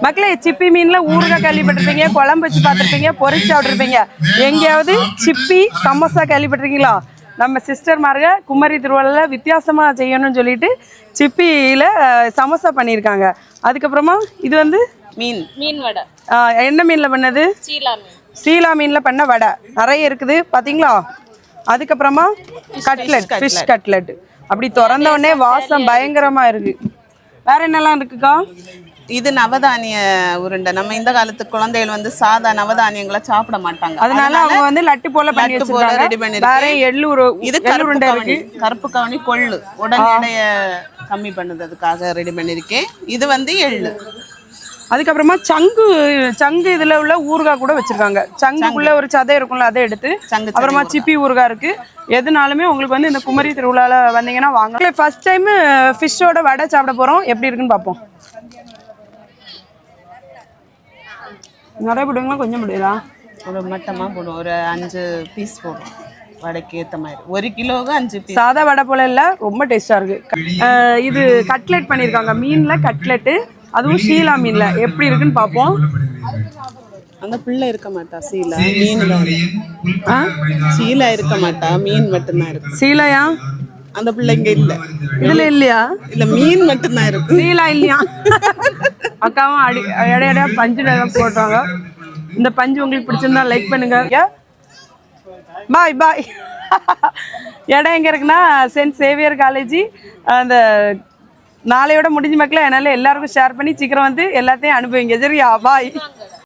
மக்களே, சிப்பி மீன்ல ஊறுகாய் கேள்விப்பட்டிருப்பீங்க, குழம்பு வச்சு பார்த்துருப்பீங்க, பொரிச்சு சாப்பிட்ருப்பீங்க. எங்கேயாவது சிப்பி சமோசா கேள்விப்பட்டிருக்கீங்களா? நம்ம சிஸ்டர்மாருங்க குமரி திருவிழாவில் வித்தியாசமாக செய்யணும்னு சொல்லிட்டு சிப்பியில் சமோசா பண்ணியிருக்காங்க. அதுக்கப்புறமா இது வந்து மீன் வடை. என்ன மீனில் பண்ணது? சீலா மீனில் பண்ண வடை நிறைய இருக்குது பார்த்தீங்களா? அதுக்கப்புறமா கட்லெட், ஃபிஷ் கட்லெட். அப்படி திறந்த உடனே வாசம் பயங்கரமாக இருக்குது. வேற என்னெல்லாம் இருக்குக்கா? இது நவதானிய உருண்டை. நம்ம இந்த காலத்து குழந்தைகள் வந்து சாதா நவதானியங்களை சாப்பிட மாட்டாங்க, அதனால அவங்க வந்து லட்டு போல பண்ணி வச்சிருக்காங்க. ரெடி பண்ணிருக்கேன். இது கருப்பு கவனி கொள்ளு உடல் எடைய கம்மி பண்ணுறதுக்காக ரெடி பண்ணிருக்கேன். இது வந்து எள்ளு. அதுக்கப்புறமா சங்கு இதுல உள்ள ஊறுகாய் கூட வச்சிருக்காங்க. சங்குக்குள்ள ஒரு சதை இருக்கும்ல, அதை எடுத்து அப்புறமா சிப்பி ஊறுகாய் இருக்கு. எதுனாலுமே உங்களுக்கு வந்து இந்த குமரி திருவிழால வந்தீங்கன்னா வாங்க. ஃபர்ஸ்ட் டைம் ஃபிஷ்ஷோட வடை சாப்பிட போறோம். எப்படி இருக்குன்னு பார்ப்போம். நிறைய போடுவீங்களா கொஞ்சம் போடுவீங்களா? ஒரு மட்டமாக போடுவோம், ஒரு 5 பீஸ் போடுவோம். வடைக்கு ஏற்ற மாதிரி 1 கிலோவுக்கு 5 பீஸ். சாதா வடை போல இல்லை, ரொம்ப டேஸ்டாக இருக்குது. இது கட்லெட் பண்ணியிருக்காங்க, மீனில் கட்லெட்டு, அதுவும் ஷீலா மீனில். எப்படி இருக்குன்னு பார்ப்போம். அந்த பிள்ளை இருக்க மாட்டா, சீலா மீன் தான். சீலா இருக்க மாட்டா, மீன் மட்டும்தான் இருக்கு. சீலையா? அந்த பிள்ளைங்க இல்ல இதுல இல்லையா? இல்ல, மீன் மட்டும்தான் இருக்கு, சீலா இல்லையா? அக்காவும் இடையிடையா பஞ்சு போடுறாங்க. இந்த பஞ்சு உங்களுக்கு பிடிச்சிருந்தா லைக் பண்ணுங்க. பாய் பாய். இடம் எங்க இருக்குன்னா சென்ட் சேவியர் காலேஜ். அந்த நாளையோட முடிஞ்ச மக்களே, அதனால எல்லாருக்கும் ஷேர் பண்ணி சீக்கிரம் வந்து எல்லாத்தையும் அனுப்புவீங்க. சரியா? பாய்.